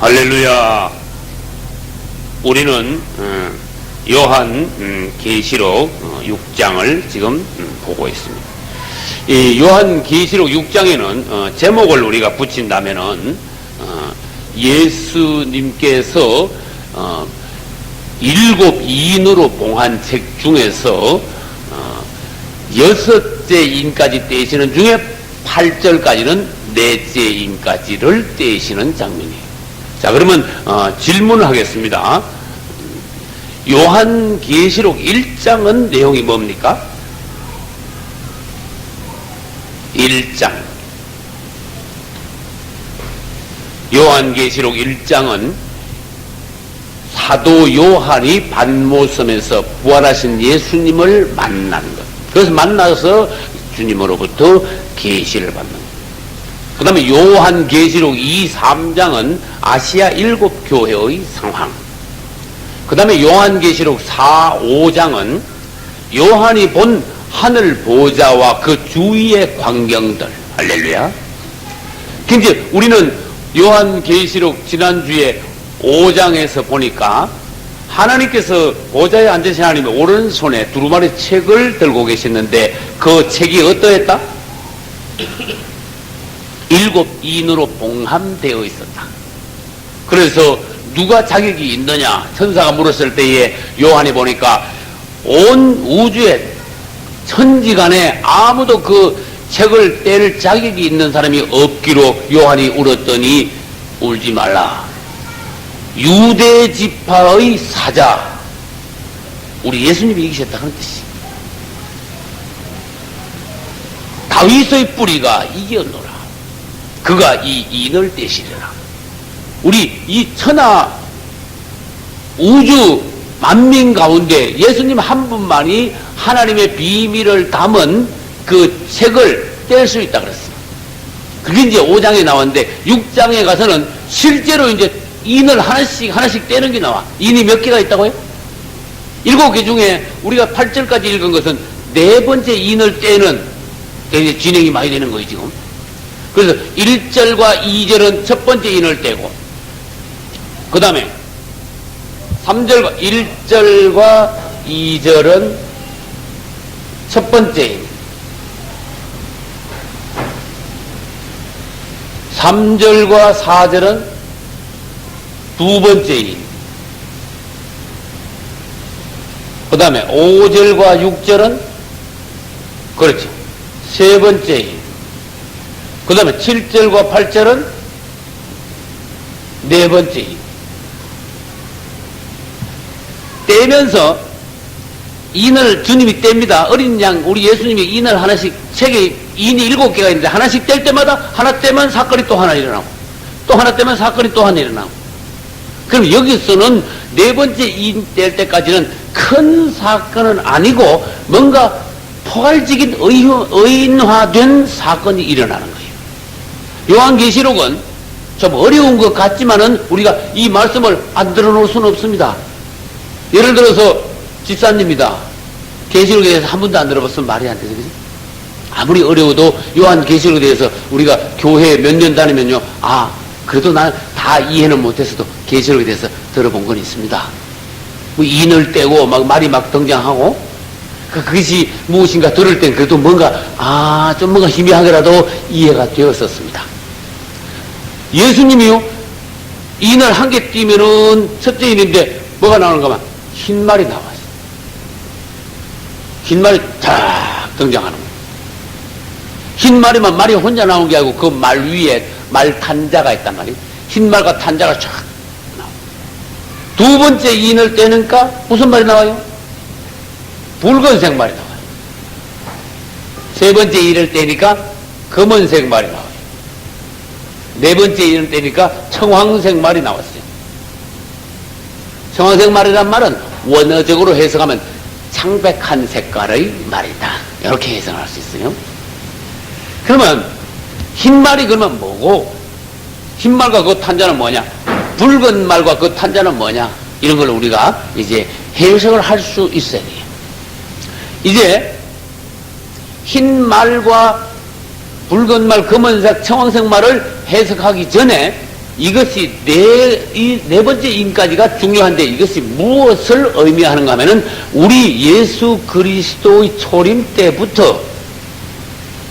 할렐루야. 우리는 요한 계시록 6장을 지금 보고 있습니다. 이 요한 계시록 6장에는 제목을 우리가 붙인다면은 예수님께서 일곱 인으로 봉한 책 중에서 여섯째 인까지 떼시는 중에 8절까지는 넷째 인까지를 떼시는 장면이에요. 자, 그러면 질문을 하겠습니다. 요한계시록 1장은 내용이 뭡니까? 1장. 요한계시록 1장은 사도 요한이 반모섬에서 부활하신 예수님을 만난 것. 그래서 만나서 주님으로부터 계시를 받는 것. 그 다음에 요한계시록 2, 3장은 아시아 7교회의 상황. 그 다음에 요한계시록 4, 5장은 요한이 본 하늘 보좌와 그 주위의 광경들. 할렐루야. 이제 우리는 요한계시록 지난주에 5장에서 보니까 하나님께서 보좌에 앉으신 하나님의 오른손에 두루마리 책을 들고 계셨는데 그 책이 어떠했다? 일곱 인으로 봉함되어 있었다. 그래서 누가 자격이 있느냐? 천사가 물었을 때에 요한이 보니까 온 우주에 천지간에 아무도 그 책을 뗄 자격이 있는 사람이 없기로 요한이 울었더니 울지 말라. 유대 지파의 사자, 우리 예수님이 이기셨다 그런 뜻이. 다윗의 뿌리가 이겼노라. 그가 이 인을 떼시리라. 우리 이 천하 우주 만민 가운데 예수님 한 분만이 하나님의 비밀을 담은 그 책을 뗄 수 있다 그랬어요. 그게 이제 5장에 나왔는데 6장에 가서는 실제로 이제 인을 하나씩 떼는 게 나와. 인이 몇 개가 있다고요? 7개 중에 우리가 8절까지 읽은 것은 네 번째 인을 떼는 이제 진행이 많이 되는 거예요, 지금. 그래서 1절과 2절은 첫 번째 인을 떼고, 그 다음에 3절과 1절과 2절은 첫 번째 인, 3절과 4절은 두 번째 인, 그 다음에 5절과 6절은 그렇죠, 세 번째 인, 그 다음에 7절과 8절은 네 번째 인. 떼면서 인을 주님이 뗍니다. 어린 양 우리 예수님이 인을 하나씩, 책에 인이 7개가 있는데 하나씩 뗄 때마다 하나 떼면 사건이 또 하나 일어나고 또 하나 떼면 사건이 또 하나 일어나고. 그럼 여기서는 네 번째 인 뗄 때까지는 큰 사건은 아니고 뭔가 포괄적인 의인화된 사건이 일어나는 거예요. 요한계시록은 좀 어려운 것 같지만은 우리가 이 말씀을 안 들어놓을 수는 없습니다. 예를 들어서 집사님이다. 계시록에 대해서 한 번도 안 들어봤으면 말이 안 되죠. 그지? 아무리 어려워도 요한계시록에 대해서 우리가 교회 몇 년 다니면요, 그래도 난 다 이해는 못했어도 계시록에 대해서 들어본 건 있습니다. 뭐 인을 떼고 막 말이 막 등장하고, 그것이 무엇인가 들을 땐 그래도 뭔가 좀 뭔가 희미하게라도 이해가 되었었습니다. 예수님이요, 인을 한 개 띄면은 첫째 인인데 뭐가 나오는가 봐. 흰 말이 나와요. 흰 말이 탁 등장하는 거예요. 흰 말이만 말이 혼자 나온 게 아니고 그 말 위에 말 탄자가 있단 말이에요. 흰 말과 탄자가 쫙 나와요. 두 번째 인을 떼니까 무슨 말이 나와요? 붉은색 말이 나와요. 세 번째 인을 떼니까 검은색 말이 나와요. 네 번째 인을 떼니까 청황색 말이 나왔어요. 청황색 말이란 말은 원어적으로 해석하면 창백한 색깔의 말이다. 이렇게 해석할 수 있어요. 그러면 흰 말이 그러면 뭐고, 흰 말과 그 탄자는 뭐냐, 붉은 말과 그 탄자는 뭐냐, 이런 걸 우리가 이제 해석을 할 수 있어야 돼요. 이제 흰 말과 붉은 말, 검은색, 청황색 말을 해석하기 전에 이것이 네 번째 인까지가 중요한데 이것이 무엇을 의미하는가 하면은 우리 예수 그리스도의 초림 때부터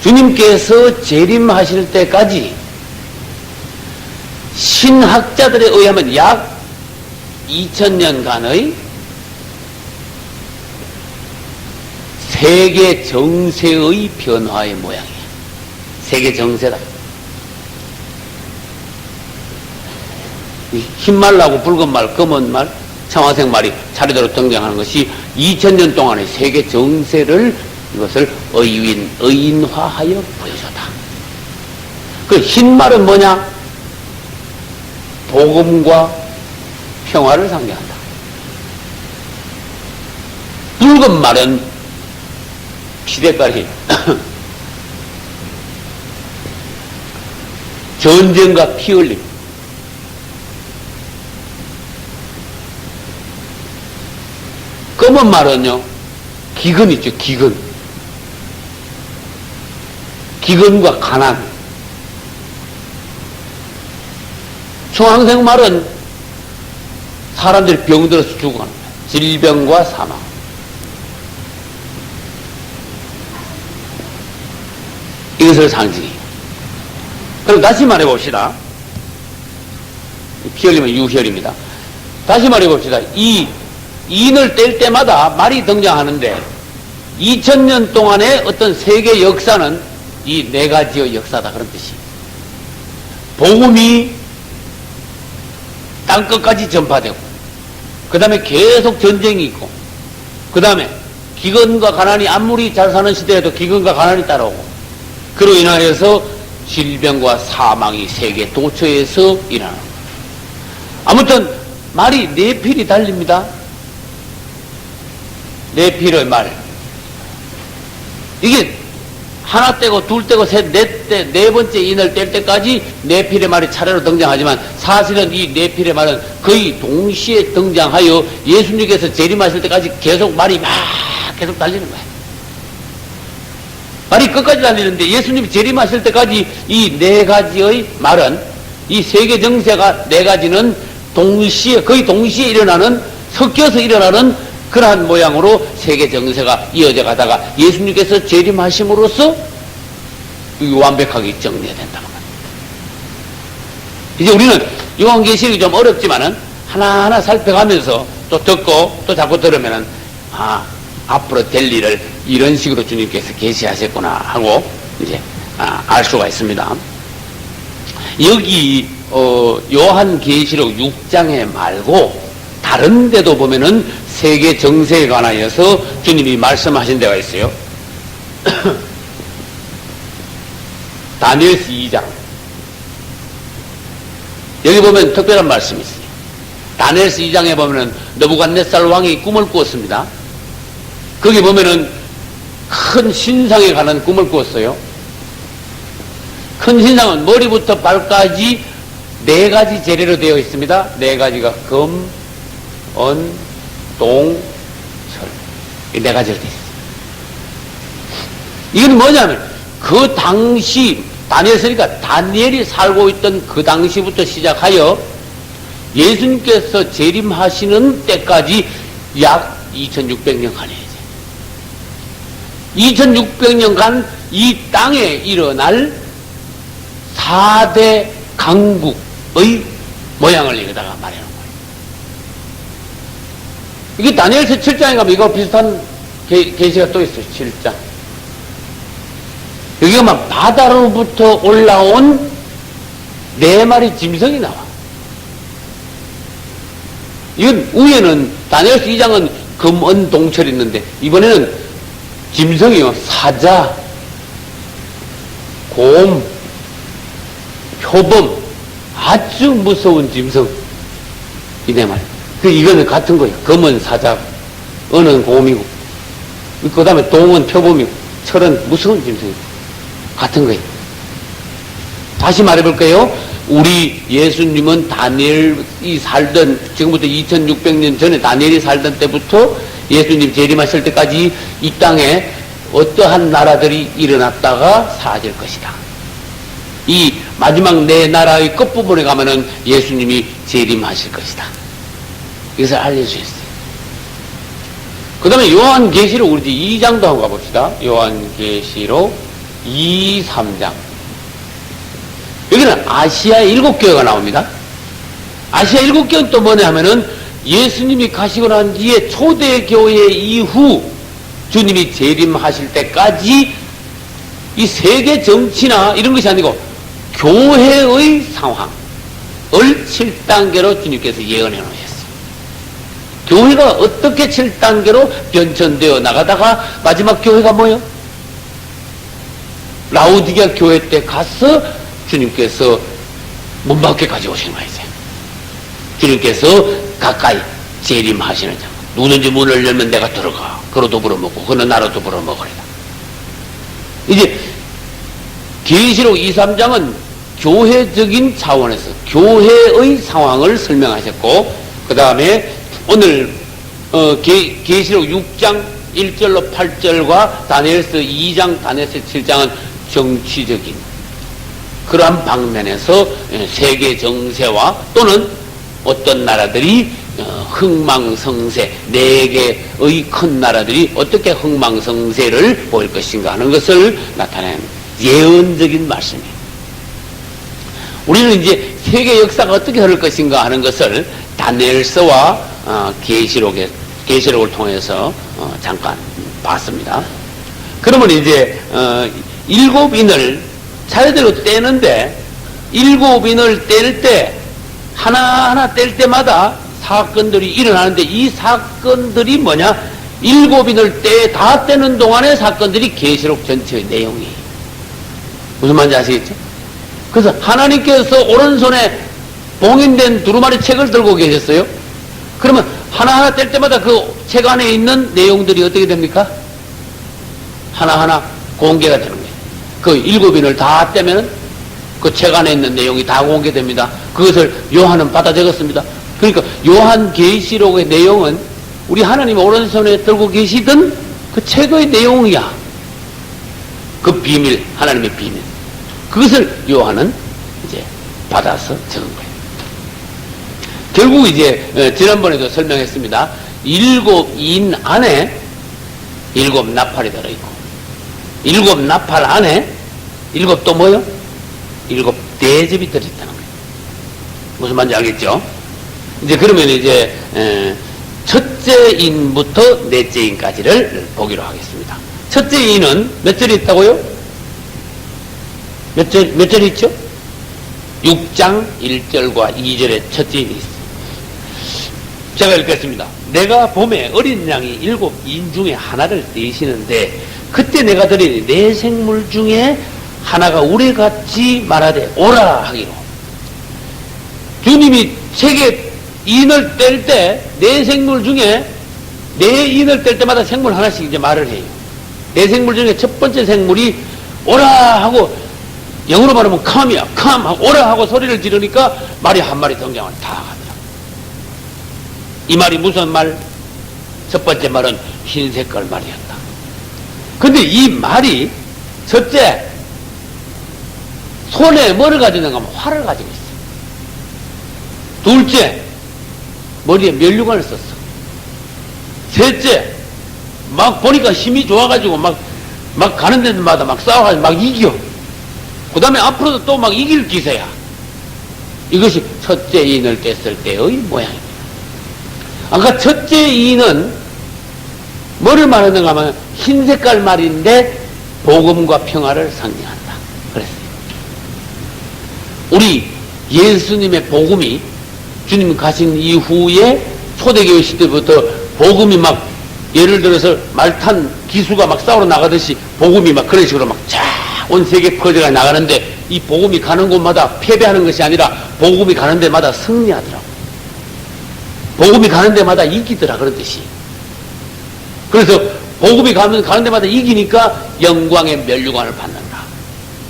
주님께서 재림하실 때까지 신학자들에 의하면 약 2000년간의 세계 정세의 변화의 모양이에요. 세계 정세다. 흰 말하고 붉은 말, 검은 말, 청아색 말이 차례대로 등장하는 것이 2000년 동안의 세계 정세를 이것을 의인화하여 보여줬다. 그 흰 말은 뭐냐? 복음과 평화를 상징한다. 붉은 말은 피대가리 전쟁과 피 흘림. 검은 말은요, 기근 있죠, 기근. 기근과 가난. 청황색 말은 사람들이 병들어서 죽어가는 거예요. 질병과 사망. 이것을 상징해요. 그럼 다시 말해봅시다. 피 흘리면 유혈입니다. 다시 말해봅시다. 이 인을 뗄 때마다 말이 등장하는데 2000년 동안의 어떤 세계 역사는 이 네 가지의 역사다 그런 뜻이에요. 복음이 땅끝까지 전파되고 그 다음에 계속 전쟁이 있고 그 다음에 기근과 가난이 아무리 잘 사는 시대에도 기근과 가난이 따라오고 그로 인하여서 질병과 사망이 세계 도처에서 일어나는 거예요. 아무튼 말이 네 필이 달립니다. 네 필의 말. 이게 하나 떼고 둘 떼고 셋, 네 번째 인을 뗄 때까지 네 필의 말이 차례로 등장하지만 사실은 이 네 필의 말은 거의 동시에 등장하여 예수님께서 재림하실 때까지 계속 말이 막 계속 달리는 거예요. 말이 끝까지 달리는데 예수님이 재림하실 때까지 이 네 가지의 말은 이 세계 정세가 네 가지는 동시에 거의 동시에 일어나는 섞여서 일어나는 그러한 모양으로 세계 정세가 이어져 가다가 예수님께서 재림하심으로써 완벽하게 정리가 된다는 거예요. 이제 우리는 요한계시록이 좀 어렵지만은 하나하나 살펴가면서 또 듣고 또 자꾸 들으면은 앞으로 될 일을 이런 식으로 주님께서 계시하셨구나 하고 이제 알 수가 있습니다. 여기 요한계시록 6장에 말고 다른 데도 보면은 세계 정세에 관하여서 주님이 말씀하신 데가 있어요. 다니엘서 2장. 여기 보면 특별한 말씀이 있어요. 다니엘서 2장에 보면은 느부갓네살 왕이 꿈을 꾸었습니다. 거기 보면은 큰 신상에 관한 꿈을 꾸었어요. 큰 신상은 머리부터 발까지 네 가지 재료로 되어 있습니다. 네 가지가 금, 은, 동, 철. 이 네 가지로 되어 있습니다. 이건 뭐냐면 그 당시 다니엘서니까 다니엘이 살고 있던 그 당시부터 시작하여 예수님께서 재림하시는 때까지 약 2600년간이에요. 2600년간 이 땅에 일어날 4대 강국의 모양을 여기다가 말해놓은 거예요. 이게 다니엘서 7장에 가면 이거 비슷한 계시가 또 있어요. 7장. 여기가 막 바다로부터 올라온 네 마리 짐승이 나와. 이건 위에는 다니엘서 2장은 금, 은, 동철이 있는데 이번에는 짐승이요. 사자, 곰, 표범, 아주 무서운 짐승. 이 네 마리. 이거는 같은 거예요. 금은 사자, 은은 곰이고, 그 다음에 동은 표범이고, 철은 무서운 짐승이고. 같은 거예요. 다시 말해볼까요? 우리 예수님은 다니엘이 살던, 지금부터 2600년 전에 다니엘이 살던 때부터 예수님 재림하실 때까지 이 땅에 어떠한 나라들이 일어났다가 사라질 것이다. 이 마지막 내 나라의 끝부분에 가면은 예수님이 재림하실 것이다. 이것을 알려주셨어요. 그 다음에 요한계시록 우리 이제 2장도 한번 가봅시다. 요한계시록 2, 3장. 여기는 아시아의 7교회가 나옵니다. 아시아 7교회는 또 뭐냐 하면은 예수님이 가시고 난 뒤에 초대교회 이후 주님이 재림하실 때까지 이 세계 정치나 이런 것이 아니고 교회의 상황을 7단계로 주님께서 예언해 놓으셨어요. 교회가 어떻게 7단계로 변천되어 나가다가 마지막 교회가 뭐예요? 라오디게아 교회 때 가서 주님께서 문 밖에까지 오신 거예요. 주님께서 가까이 재림하시는 자. 누구든지 문을 열면 내가 들어가. 그로 불어먹고 그는 나로 불어먹으리라. 이제 계시록 2, 3장은 교회적인 차원에서 교회의 상황을 설명하셨고, 그 다음에 오늘 계시록 6장 1절로 8절과 다니엘서 2장, 다니엘서 7장은 정치적인 그러한 방면에서 세계 정세와 또는 어떤 나라들이 흥망성쇠, 4개의 큰 나라들이 어떻게 흥망성쇠를 보일 것인가 하는 것을 나타낸 예언적인 말씀이에요. 우리는 이제 세계 역사가 어떻게 흐를 것인가 하는 것을 다니엘서와 계시록을 통해서 잠깐 봤습니다. 그러면 이제 7인을 차례대로 떼는데 7인을 뗄 때 하나하나 뗄 때마다 사건들이 일어나는데 이 사건들이 뭐냐? 7인을 다 떼는 동안의 사건들이 계시록 전체의 내용이에요. 무슨 말인지 아시겠죠? 그래서 하나님께서 오른손에 봉인된 두루마리 책을 들고 계셨어요. 그러면 하나하나 뗄 때마다 그 책 안에 있는 내용들이 어떻게 됩니까? 하나하나 공개가 되는 거예요. 그 7인을 다 떼면 그 책 안에 있는 내용이 다 공개됩니다. 그것을 요한은 받아 적었습니다. 그러니까 요한 계시록의 내용은 우리 하나님 오른손에 들고 계시던 그 책의 내용이야. 그 비밀, 하나님의 비밀. 그것을 요한은 이제 받아서 적은 거예요. 결국 이제 지난번에도 설명했습니다. 7인 안에 7 나팔이 들어있고 7 나팔 안에 7 또 뭐요? 7 대접이 들어있다는 거예요. 무슨 말인지 알겠죠? 이제 그러면 이제 첫째 인부터 넷째 인까지를 보기로 하겠습니다. 첫째 인은 몇 절이 있다고요? 몇 절이 있죠? 6장 1절과 2절에 첫째 인이 있어요. 제가 읽겠습니다. 내가 봄에 어린 양이 7인 중에 하나를 떼시는데 그때 내가 드린 네 생물 중에 하나가 우레같이 말하되 오라 하기로. 주님이 세계 인을 뗄 때 네 생물 중에 네 인을 뗄 때마다 생물 하나씩 이제 말을 해요. 네 생물 중에 첫 번째 생물이 오라 하고, 영어로 말하면 come이야. come 하고 오라 하고 소리를 지르니까 말이 한 마리 등장을 다 합니다. 이 말이 무슨 말? 첫 번째 말은 흰 색깔 말이었다. 근데 이 말이 첫째 손에 뭐를 가지고 있는가 하면 활을 가지고 있어. 둘째 머리에 면류관을 썼어. 셋째 막 보니까 힘이 좋아가지고 막 가는 데마다 막 싸워가지고 막 이겨. 그 다음에 앞으로도 또 막 이길 기세야. 이것이 첫째 인을 뗐을 때의 모양입니다. 아까 첫째 인은 뭐를 말하는가 하면 흰 색깔 말인데 복음과 평화를 상징한다. 그랬어요. 우리 예수님의 복음이 주님 가신 이후에 초대교회 시대부터 복음이 막 예를 들어서 말탄 기수가 막 싸우러 나가듯이 복음이 막 그런 식으로 막 쫙 온 세계 퍼져가 나가는데 이 복음이 가는 곳마다 패배하는 것이 아니라 복음이 가는 데마다 승리하더라고. 복음이 가는 데마다 이기더라 그런 뜻이. 그래서 복음이 가는 데마다 이기니까 영광의 면류관을 받는다.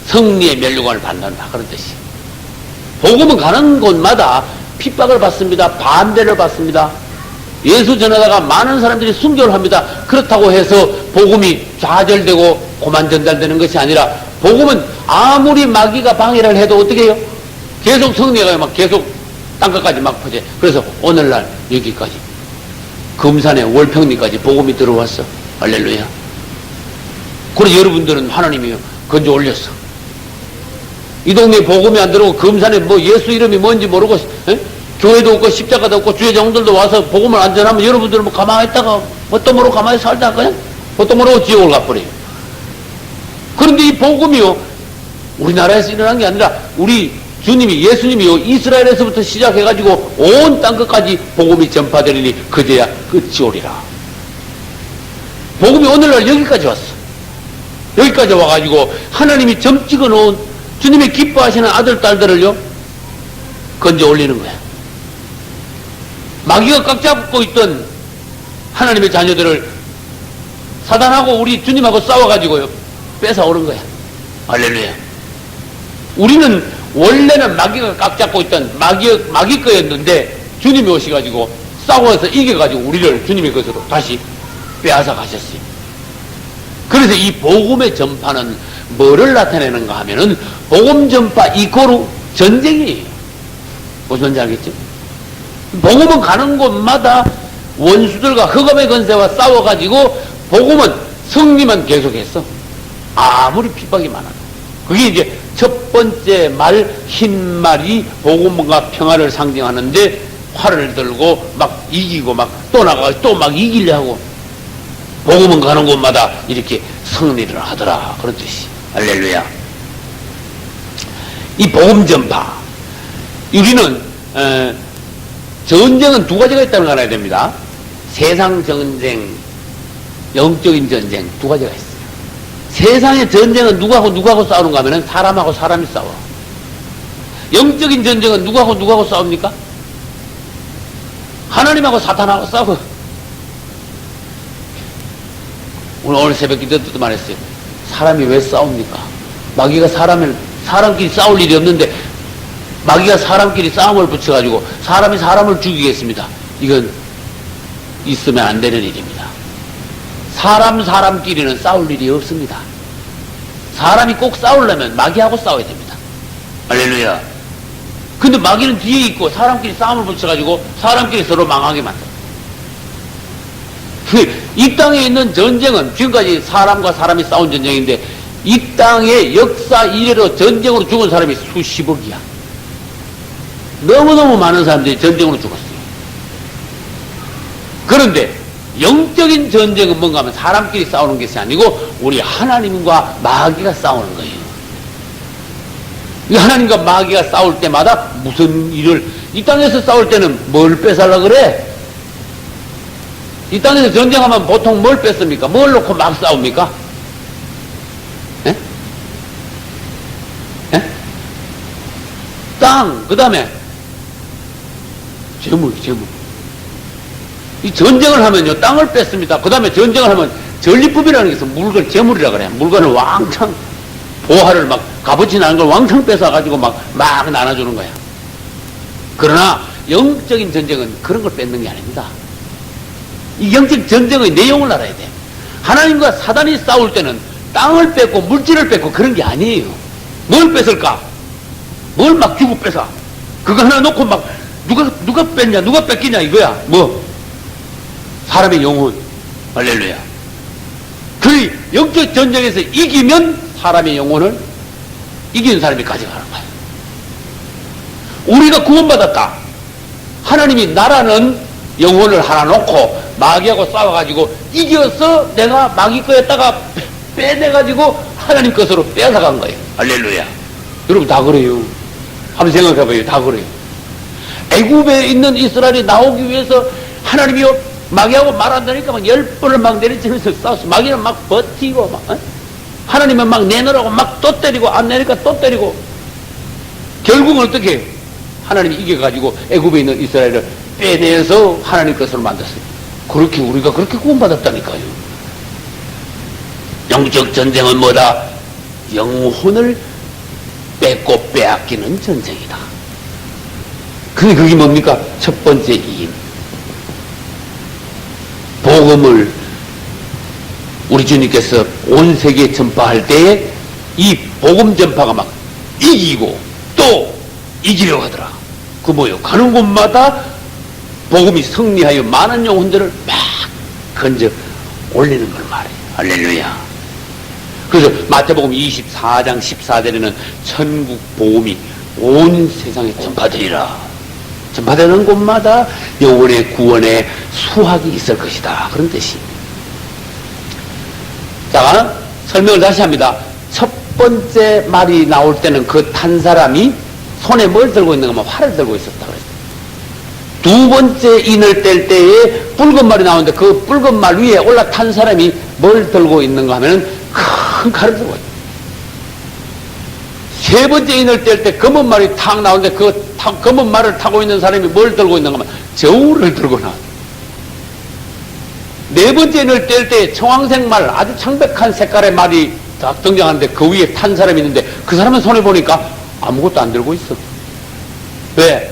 승리의 면류관을 받는다 그런 뜻이. 복음은 가는 곳마다 핍박을 받습니다. 반대를 받습니다. 예수 전하다가 많은 사람들이 순교를 합니다. 그렇다고 해서 복음이 좌절되고 고만 전달되는 것이 아니라 복음은 아무리 마귀가 방해를 해도 어떻게 해요? 계속 승리해가요. 막 계속 땅끝까지 막 퍼져. 그래서 오늘날 여기까지 금산에 월평리까지 복음이 들어왔어. 할렐루야. 그래서 여러분들은 하나님이 건져 올렸어. 이 동네에 복음이 안 들어오고 금산에 뭐 예수 이름이 뭔지 모르고 교회도 없고 십자가도 없고 주의 종들도 와서 복음을 안 전하면 여러분들은 뭐 가만히 있다가 뭣도 모르고 가만히 살다 그냥 뭣도 모르고 지옥을 가버려요. 그런데 이 복음이요 우리나라에서 일어난 게 아니라 우리 주님이 예수님이요 이스라엘에서부터 시작해가지고 온 땅끝까지 복음이 전파되리니 그제야 끝이 오리라. 복음이 오늘날 여기까지 왔어. 여기까지 와가지고 하나님이 점 찍어 놓은 주님이 기뻐하시는 아들 딸들을요 건져 올리는 거야. 마귀가 꽉 잡고 있던 하나님의 자녀들을 사단하고 우리 주님하고 싸워가지고요 뺏어오는 거야. 할렐루야. 우리는 원래는 마귀가 꽉 잡고 있던 마귀 거였는데 주님이 오셔가지고 싸워서 이겨가지고 우리를 주님의 것으로 다시 빼앗아 가셨어요. 그래서 이 복음의 전파는 뭐를 나타내는가 하면은 복음 전파 이코르 전쟁이에요. 무슨 말인지 알겠죠? 복음은 가는 곳마다 원수들과 흑암의 권세와 싸워가지고 복음은 승리만 계속했어. 아무리 핍박이 많아도. 그게 이제 첫 번째 말 흰 말이 복음과 평화를 상징하는데 활을 들고 막 이기고 막 또 나가고 또 막 이기려 하고 복음은 가는 곳마다 이렇게 승리를 하더라. 그런 뜻이. 할렐루야. 이 복음 전파. 우리는 전쟁은 두 가지가 있다는 걸 알아야 됩니다. 세상 전쟁, 영적인 전쟁 두 가지가 있어요. 세상의 전쟁은 누구하고 싸우는가 하면 사람하고 사람이 싸워. 영적인 전쟁은 누구하고 싸웁니까? 하나님하고 사탄하고 싸워. 오늘 새벽 기도 때도 말했어요. 사람이 왜 싸웁니까? 마귀가 사람끼리 싸울 일이 없는데 마귀가 사람끼리 싸움을 붙여가지고 사람이 사람을 죽이겠습니다. 이건 있으면 안 되는 일입니다. 사람끼리는 싸울 일이 없습니다. 사람이 꼭 싸우려면 마귀하고 싸워야 됩니다. 할렐루야. 근데 마귀는 뒤에 있고 사람끼리 싸움을 붙여가지고 사람끼리 서로 망하게 만들어요. 이 땅에 있는 전쟁은 지금까지 사람과 사람이 싸운 전쟁인데 이 땅의 역사 이래로 전쟁으로 죽은 사람이 수십억이야. 너무너무 많은 사람들이 전쟁으로 죽었어요. 그런데 영적인 전쟁은 뭔가 하면 사람끼리 싸우는 것이 아니고 우리 하나님과 마귀가 싸우는 거예요. 이 하나님과 마귀가 싸울 때마다 무슨 일을 이 땅에서 싸울 때는 뭘 뺏으려고 그래? 이 땅에서 전쟁하면 보통 뭘 뺐습니까? 뭘 놓고 막 싸웁니까? 에? 에? 땅, 그 다음에 재물. 이 전쟁을 하면요, 땅을 뺐습니다. 그 다음에 전쟁을 하면 전리품이라는 게 있어. 물건, 재물이라 그래. 물건을 왕창, 보화를 막, 값어치 나는 걸 왕창 뺏어가지고 막 나눠주는 거야. 그러나, 영적인 전쟁은 그런 걸 뺏는 게 아닙니다. 이 영적 전쟁의 내용을 알아야 돼. 하나님과 사단이 싸울 때는 땅을 뺏고 물질을 뺏고 그런 게 아니에요. 뭘 뺏을까? 뭘 막 주고 뺏어? 그거 하나 놓고 막 누가 뺐냐, 누가 뺏기냐 이거야. 뭐? 사람의 영혼. 할렐루야. 그 영적 전쟁에서 이기면 사람의 영혼을 이기는 사람이 가져가는 거야. 우리가 구원받았다. 하나님이 나라는 영혼을 하나 놓고 마귀하고 싸워가지고 이겨서 내가 마귀 거였다가 빼내가지고 하나님 것으로 빼앗아간 거예요. 할렐루야. 여러분 다 그래요. 한번 생각해봐요. 다 그래요. 애굽에 있는 이스라엘이 나오기 위해서 하나님이요 마귀하고 말한다니까 막 10번을 막 내리치면서 싸웠어. 마귀는 막 버티고 막 하나님은 막 내놓으라고 막 또 때리고 안 내니까 또 때리고 결국은 어떻게 해요? 하나님이 이겨가지고 애굽에 있는 이스라엘을 빼내서 하나님 것으로 만들었어요. 그렇게 우리가 그렇게 구원받았다니까요. 영적 전쟁은 뭐다? 영혼을 뺏고 빼앗기는 전쟁이다. 근데 그게 뭡니까? 첫 번째 이인. 복음을 우리 주님께서 온 세계에 전파할 때에 이 복음 전파가 막 이기고 또 이기려고 하더라. 그 뭐요? 가는 곳마다 복음이 승리하여 많은 영혼들을 막 건져 올리는 걸 말해요. 할렐루야. 그래서 마태복음 24장 14절에는 천국 복음이 온 세상에 전파되리라. 전파되는 곳마다 영혼의 구원의 수확이 있을 것이다. 그런 뜻입니다. 자, 설명을 다시 합니다. 첫 번째 말이 나올 때는 그 탄 사람이 손에 뭘 들고 있는가 하면 활을 들고 있었다 그랬어요. 두 번째 인을 뗄 때에 붉은 말이 나오는데 그 붉은 말 위에 올라탄 사람이 뭘 들고 있는가 하면 큰 칼을 들고 있어요. 세 번째 인을 뗄 때 검은 말이 탁 나오는데 그 검은 말을 타고 있는 사람이 뭘 들고 있는가 하면 저울을 들고 나와요. 네 번째 인을 뗄 때 청황색 말, 아주 창백한 색깔의 말이 딱 등장하는데 그 위에 탄 사람이 있는데 그 사람은 손에 보니까 아무것도 안 들고 있어. 왜?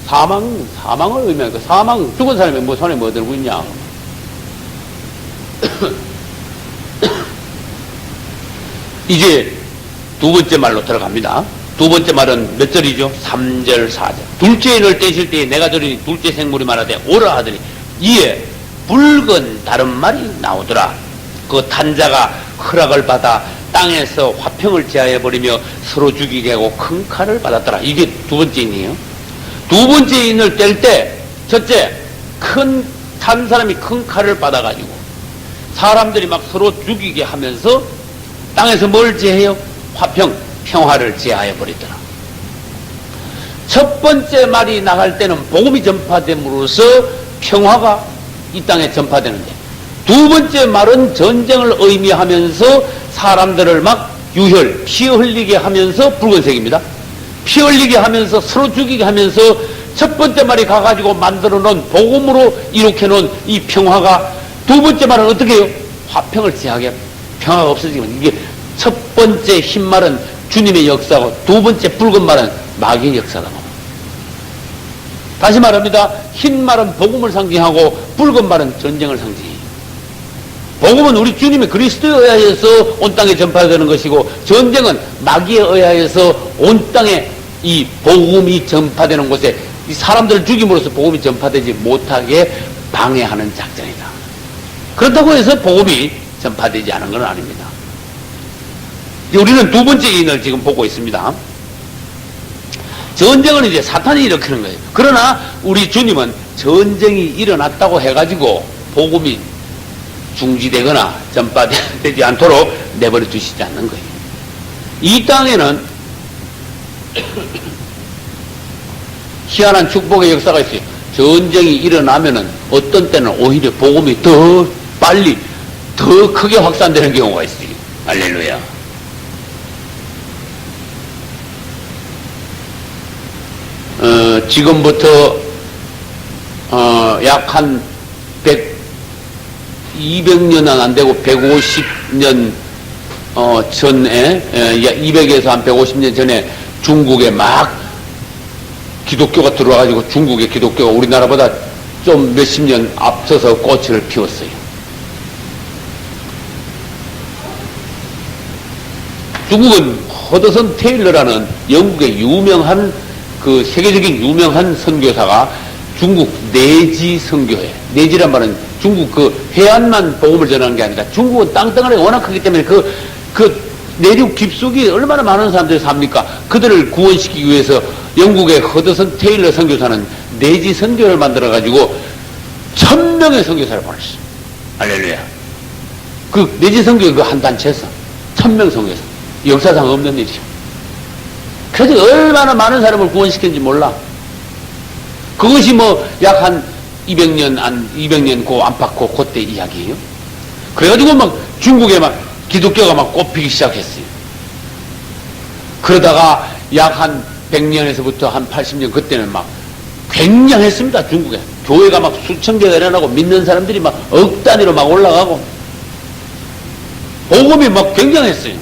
사망을 의미하니까 사망, 죽은 사람이 뭐 손에 뭐 들고 있냐. 이제 두 번째 말로 들어갑니다. 두 번째 말은 몇 절이죠? 3절, 4절. 둘째 인을 떼실 때에 내가 들으니 둘째 생물이 말하되 오라 하더니 이에 붉은 다른 말이 나오더라. 그 탄자가 허락을 받아 땅에서 화평을 제하여버리며 서로 죽이게 하고 큰 칼을 받았더라. 이게 두 번째 인이에요. 두 번째 인을 뗄 때 첫째 탄 사람이 큰 칼을 받아가지고 사람들이 막 서로 죽이게 하면서 땅에서 뭘 제해요? 평화를 제하여버리더라. 첫 번째 말이 나갈 때는 복음이 전파됨으로써 평화가 이 땅에 전파되는데 두 번째 말은 전쟁을 의미하면서 사람들을 막 유혈, 피 흘리게 하면서 붉은색입니다. 피 흘리게 하면서 서로 죽이게 하면서 첫 번째 말이 가가지고 만들어 놓은 복음으로 이룩해 놓은 이 평화가 두 번째 말은 어떻게 해요? 화평을 제하게 평화가 없어지면 이게 첫 번째 흰 말은 주님의 역사고 두 번째 붉은 말은 마귀의 역사다. 다시 말합니다. 흰 말은 복음을 상징하고 붉은 말은 전쟁을 상징해요. 복음은 우리 주님의 그리스도에 의하여서 온 땅에 전파되는 것이고 전쟁은 마귀에 의하여서 온 땅에 이 복음이 전파되는 곳에 이 사람들을 죽임으로써 복음이 전파되지 못하게 방해하는 작전이다. 그렇다고 해서 복음이 전파되지 않은 건 아닙니다. 우리는 두 번째 인을 지금 보고 있습니다. 전쟁은 이제 사탄이 일으키는 거예요. 그러나 우리 주님은 전쟁이 일어났다고 해가지고 복음이 중지되거나 전파되지 않도록 내버려 두시지 않는 거예요. 이 땅에는 희한한 축복의 역사가 있어요. 전쟁이 일어나면은 어떤 때는 오히려 복음이 더 빨리, 더 크게 확산되는 경우가 있어요. 할렐루야. 지금부터 약 한 200년은 안 되고 150년 전에 200에서 한 150년 전에 중국에 막 기독교가 들어와가지고 중국의 기독교가 우리나라보다 좀 몇십 년 앞서서 꽃을 피웠어요. 중국은 허드슨 테일러라는 영국의 유명한 그 세계적인 유명한 선교사가 중국 내지 선교회, 내지란 말은 중국 그 해안만 복음을 전하는 게 아니라 중국은 땅덩어리가 워낙 크기 때문에 그 내륙 깊숙이 얼마나 많은 사람들이 삽니까? 그들을 구원시키기 위해서 영국의 허드슨 테일러 선교사는 내지 선교를 만들어가지고 1000명의 선교사를 보냈어요. 할렐루야. 그 내지 선교의 그 한 단체에서 1000명 선교사. 역사상 없는 일이죠. 그래서 얼마나 많은 사람을 구원시켰는지 몰라. 그것이 뭐 약 한 200년 그 안팎고 그때 이야기예요. 그래가지고 막 중국에 막 기독교가 막 꽃피기 시작했어요. 그러다가 약 한 100년에서부터 한 80년 그때는 막 굉장했습니다. 중국에. 교회가 막 수천 개가 일어나고 믿는 사람들이 막 억 단위로 막 올라가고 복음이 막 굉장했어요.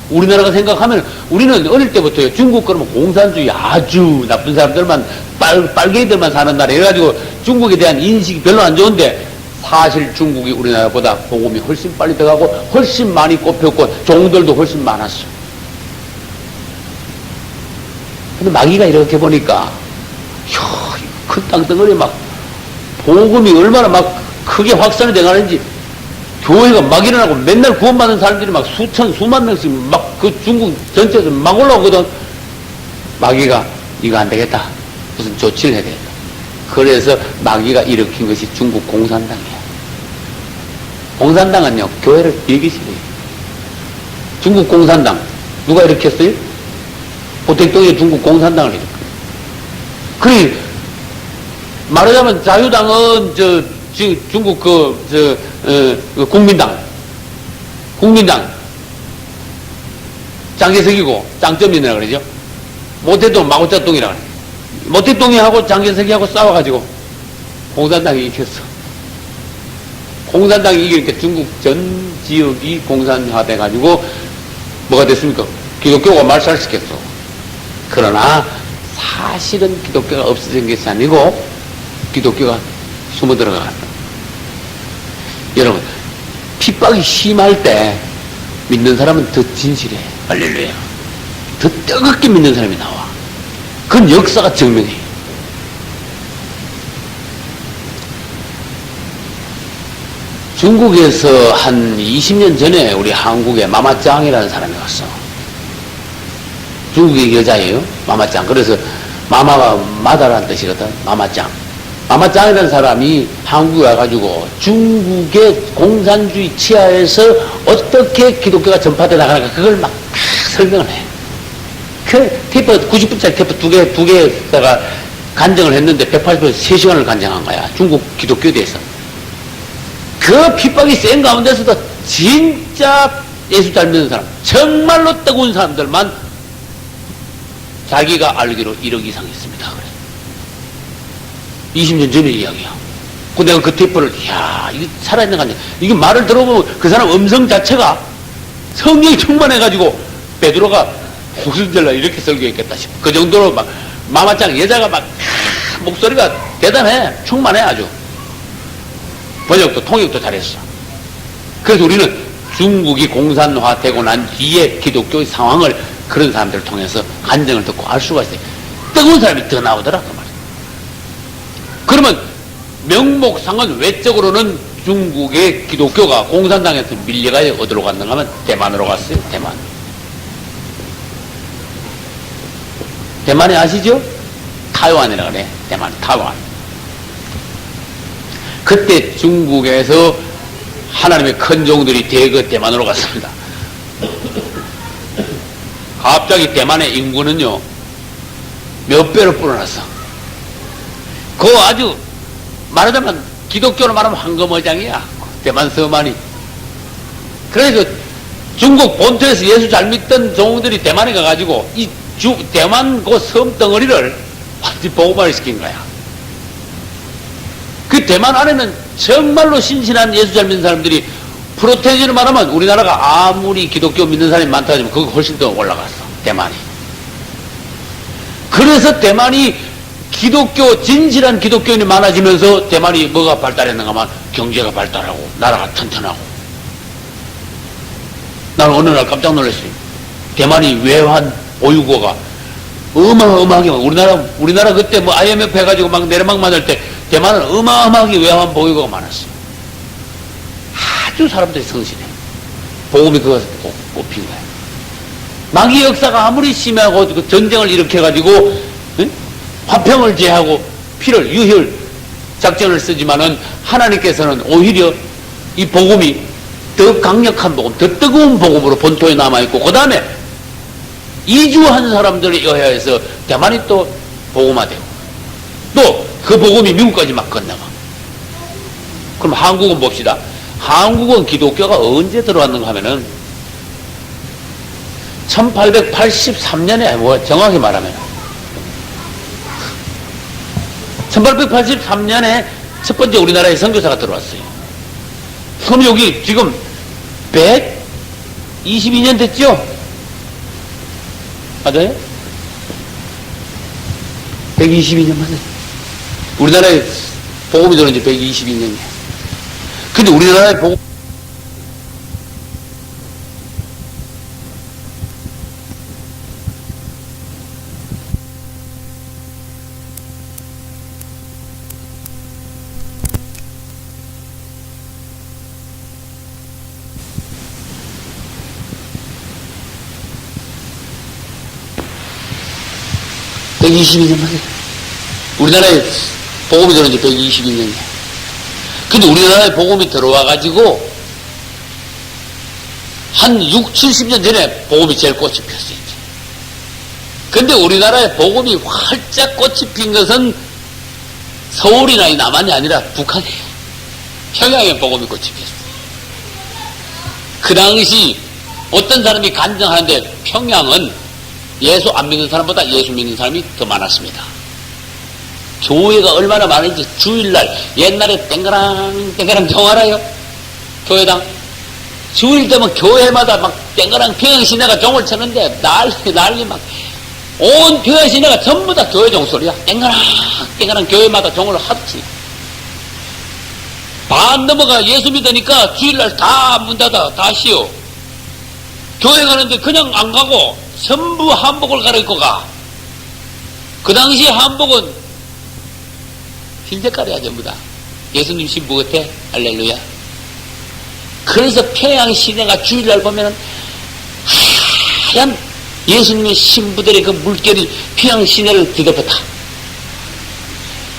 우리나라가 생각하면 우리는 어릴 때부터요. 중국 그러면 공산주의 아주 나쁜 사람들만 빨갱이들만 사는 나라 해가지고 중국에 대한 인식이 별로 안 좋은데 사실 중국이 우리나라보다 복음이 훨씬 빨리 들어가고 훨씬 많이 꼽혔고 종들도 훨씬 많았어. 근데 마귀가 이렇게 보니까 큰 땅덩어리 막 복음이 얼마나 막 크게 확산이 돼가는지 교회가 막 일어나고 맨날 구원받는 사람들이 막 수천 수만 명씩 막 그 중국 전체에서 막 올라오거든. 마귀가 이거 안 되겠다, 무슨 조치를 해야 되겠다. 그래서 마귀가 일으킨 것이 중국 공산당이야. 공산당은요 교회를 비기 싫어요. 중국 공산당 누가 일으켰어요? 고택동의 중국 공산당을 일으켰어요. 그래 말하자면 자유당은 지금 중국 국민당 장개석이고 짱점이라 그러죠. 모태동 마오쩌둥이라 그래. 모태동이하고 장개석이하고 싸워가지고 공산당이 이겼어. 공산당이 이기니까 중국 전 지역이 공산화 돼가지고 뭐가 됐습니까? 기독교가 말살시켰어. 그러나 사실은 기독교가 없어진 것이 아니고 기독교가 숨어 들어갔다. 여러분, 핍박이 심할 때 믿는 사람은 더 진실해. 할렐루야. 더 뜨겁게 믿는 사람이 나와. 그건 역사가 증명해. 중국에서 한 20년 전에 우리 한국에 마마짱이라는 사람이 왔어. 중국의 여자예요. 마마짱. 그래서 마마가 마다라는 뜻이거든. 마마짱. 마마짱이라는 사람이 한국에 와가지고 중국의 공산주의 치하에서 어떻게 기독교가 전파돼 나가는가 그걸 막 설명을 해. 그 테이프 90분짜리 테이프 두 개에다가 간증을 했는데 180분 3시간을 간증한 거야. 중국 기독교에 대해서. 그 핍박이 센 가운데서도 진짜 예수 잘 믿는 사람, 정말로 뜨거운 사람들만 자기가 알기로 1억 이상 있습니다. 그래. 20년 전의 이야기야. 그 내가 그 테이프를, 이게 살아있는 거 아니야. 이게 말을 들어보면 그 사람 음성 자체가 성령이 충만해가지고 베드로가 무슨절라 이렇게 설교했겠다 싶어. 그 정도로 막 마마짱 여자가 막 목소리가 대단해. 충만해 아주. 번역도 통역도 잘했어. 그래서 우리는 중국이 공산화되고 난 뒤에 기독교의 상황을 그런 사람들을 통해서 간증을 듣고 알 수가 있어요. 뜨거운 사람이 더 나오더라 그 말이야. 그러면 명목상은 외적으로는 중국의 기독교가 공산당에서 밀려가 어디로 갔는가 하면 대만으로 갔어요. 대만이 아시죠? 타이완이라 그래. 대만, 타이완. 그때 중국에서 하나님의 큰 종들이 대거 대만으로 갔습니다. 갑자기 대만의 인구는요 몇 배로 불어났어. 그거 아주 말하자면 기독교로 말하면 황금어장이야. 대만 서만이. 그래서 중국 본토에서 예수 잘 믿던 종들이 대만에 가가지고 이 대만 그 섬 덩어리를 완전히 복음화를 시킨 거야. 그 대만 안에는 정말로 신실한 예수 잘 믿는 사람들이 프로테인으로 말하면 우리나라가 아무리 기독교 믿는 사람이 많다 하지만 그거 훨씬 더 올라갔어. 대만이. 그래서 대만이 기독교 진실한 기독교인이 많아지면서 대만이 뭐가 발달했는가 하면 경제가 발달하고 나라가 튼튼하고. 나는 어느 날 깜짝 놀랐어요. 대만이 외환 보유고가 어마어마하게 우리나라 그때 뭐 IMF 해가지고 막 내려막 맞을 때 대만은 어마어마하게 외환 보유고가 많았어요. 아주 사람들이 성실해. 복음이 그것을 꼽힌 거야. 마귀 역사가 아무리 심하고 그 전쟁을 일으켜가지고 응? 화평을 제하고 피를 유혈 작전을 쓰지만은 하나님께서는 오히려 이 복음이 더 강력한 복음, 더 뜨거운 복음으로 본토에 남아있고 그 다음에 이주한 사람들에 의해서 대만이 또 복음화되고 또 그 복음이 미국까지 막 건너가. 그럼 한국은 봅시다. 한국은 기독교가 언제 들어왔는가 하면은 1883년에 뭐 정확히 말하면 1883년에 첫 번째 우리나라에 선교사가 들어왔어요. 그럼 여기 지금 122년 됐죠? 맞아요? 122년 맞아요. 우리나라에 복음이 들어온 지 122년이에요. 근데 우리나라에 보고 (122년) 만에 우리나라에 복음이 들어온 지 122년이야. 근데 우리나라에 복음이 들어와가지고 한 6, 70년 전에 복음이 제일 꽃이 피었어요. 근데 우리나라에 복음이 활짝 꽃이 핀 것은 서울이나 이 남한이 아니라 북한이에요. 평양에 복음이 꽃이 피었어요. 그 당시 어떤 사람이 간증하는데 평양은 예수 안 믿는 사람보다 예수 믿는 사람이 더 많았습니다. 교회가 얼마나 많은지 주일날 옛날에 땡그랑 땡그랑 종 알아요? 교회당 주일 되면 교회마다 막 땡그랑 평양시내가 종을 쳤는데 난리 막 온 평양시내가 전부 다 교회 종소리야. 땡그랑 땡그랑 교회마다 종을 하지. 반 넘어가 예수 믿으니까 주일날 다 문 닫아 다 쉬어. 교회 가는데 그냥 안 가고 전부 한복을 갈아입고 가. 그 당시 한복은 흰색깔이야 전부 다. 예수님 신부 같아. 할렐루야. 그래서 평양 시내가 주일날 보면은 하얀 예수님의 신부들의 그 물결이 평양 시내를 뒤덮었다.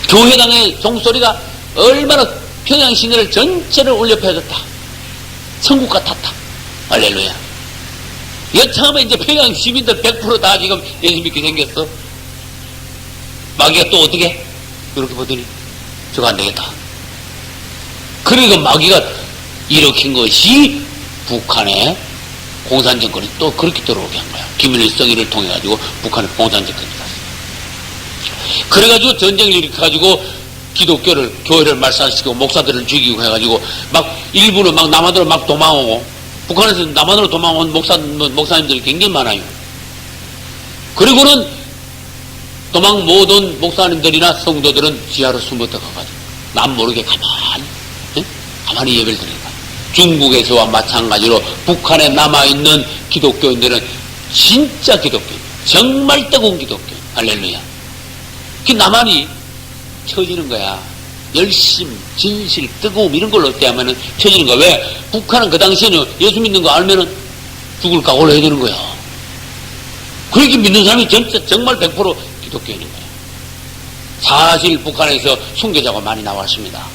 교회당의 종소리가 얼마나 평양 시내를 전체를 울려 퍼졌다. 천국 같았다. 할렐루야. 여차하면 이제 평양 시민들 100% 다 지금 예수 믿게 생겼어. 마귀가 또 어떻게? 이렇게 보더니 저거 안 되겠다. 그러니까 마귀가 일으킨 것이 북한의 공산정권이 또 그렇게 들어오게 한 거야. 김일성이를 통해 가지고 북한의 공산정권이 갔어. 그래가지고 전쟁을 일으켜가지고 기독교를 교회를 말살시키고 목사들을 죽이고 해가지고 막 일부는 막 남한으로 막 도망오고 북한에서 남한으로 도망온 목사님들이 굉장히 많아요. 그리고는 도망 못 온 목사님들이나 성도들은 지하로 숨어 들어가가지고 남 모르게 가만히 예배를 드리는 거야. 중국에서와 마찬가지로 북한에 남아있는 기독교인들은 진짜 기독교인, 정말 뜨거운 기독교인. 할렐루야. 그 남한이 쳐지는 거야. 열심, 진실, 뜨거움 이런 걸로 때하면은 쳐지는 거야. 왜? 북한은 그 당시에는 예수 믿는 거 알면은 죽을 각오를 해야 되는 거야. 그렇게 믿는 사람이 진짜 정말 100% 기독교인인 거야. 사실 북한에서 순교자가 많이 나왔습니다.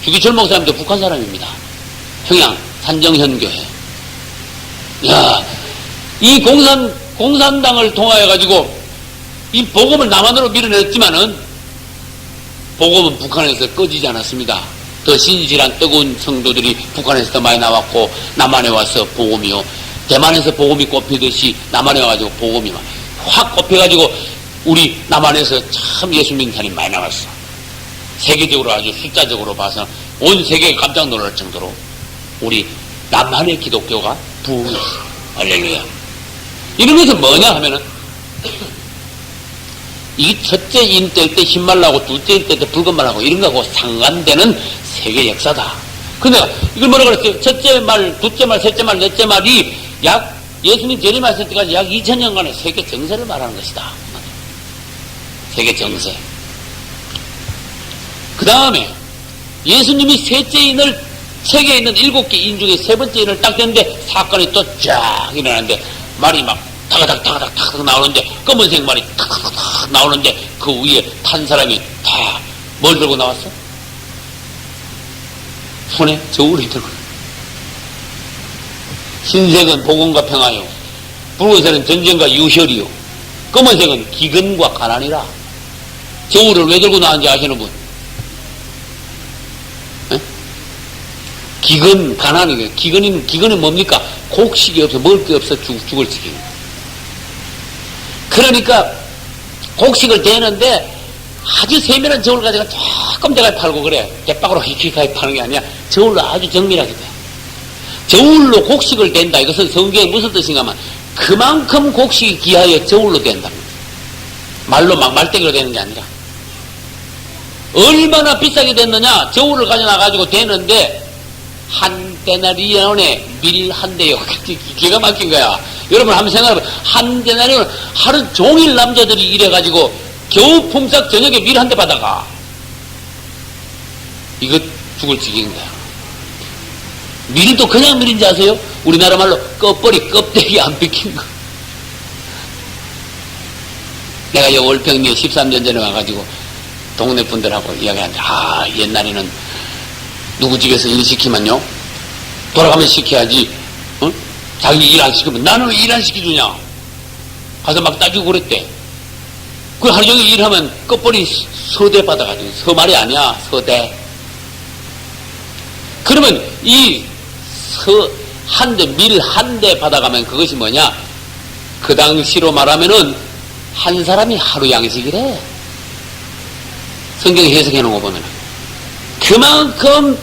주기철 목사님도 북한 사람입니다. 평양 산정현교회. 야, 이 공산당을 통하여가지고 이 복음을 남한으로 밀어냈지만은 복음은 북한에서 꺼지지 않았습니다. 더 신실한 뜨거운 성도들이 북한에서 더 많이 나왔고 남한에 와서 복음이요. 대만에서 복음이 꼽히듯이 남한에 와가지고 복음이 확 꼽혀가지고 우리 남한에서 참 예수 믿는 사람이 많이 나왔어. 세계적으로 아주 숫자적으로 봐서 온 세계가 깜짝 놀랄 정도로 우리 남한의 기독교가 부흥했어. 할렐루야. 이런 것은 뭐냐 하면은 이 첫째 인 뗄 때 흰말하고 둘째 인 뗄 때 붉은말하고 이런 거하고 상관되는 세계 역사다. 근데 이걸 뭐라 그랬어요? 첫째 말, 둘째 말, 셋째 말, 넷째 말이 약 예수님 재림하실 때까지 약 2000년간의 세계 정세를 말하는 것이다. 세계 정세. 그 다음에 예수님이 셋째 인을 세계에 있는 7개 인 중에 세 번째 인을 딱 댔는데 사건이 또 쫙 일어나는데 말이 막 타가닥 나오는데 검은색 말이 탁 나오는데 그 위에 탄 사람이 다 뭘 들고 나왔어? 손에 저울이 들고. 흰색은 복음과 평화요, 붉은색은 전쟁과 유혈이요, 검은색은 기근과 가난이라. 저울을 왜 들고 나왔는지 아시는 분? 에? 기근, 가난이. 기근이 뭡니까? 곡식이 없어, 먹을 게 없어 죽을 지경. 그러니까 곡식을 대는데 아주 세밀한 저울 가지고 조금 대가리 팔고 그래. 대박으로 휙휙하게 파는 게 아니야. 저울로 아주 정밀하게 돼. 저울로 곡식을 댄다. 이것은 성경에 무슨 뜻인가 하면 그만큼 곡식이 귀하여 저울로 된다. 말로 막 말대기로 되는 게 아니라. 얼마나 비싸게 됐느냐. 저울을 가져나가지고 대는데 한 데나리온에 밀 한 대요. 기가 막힌 거야. 여러분 한번 생각해봐. 한 데나리온 하루 종일 남자들이 일해가지고 겨우 품삯 저녁에 밀 한 대 받아가. 이거 죽을 지경인 거야. 밀이 또 그냥 밀인지 아세요? 우리나라 말로 껍벌이 껍데기 안 비킨 거. 내가 이 월평리에 13년 전에 와가지고 동네 분들하고 이야기하는데, 옛날에는 누구 집에서 일 시키면요, 돌아가면 시켜야지, 자기 일 안 시키면 나는 왜 일 안 시켜주냐? 가서 막 따지고 그랬대. 그 하루 종일 일하면 껍벌이 서대 받아가지고, 서말이 아니야, 서대. 그러면 밀 한 대 받아가면 그것이 뭐냐? 그 당시로 말하면은 한 사람이 하루 양식이래. 성경 해석해 놓은 거 보면 그만큼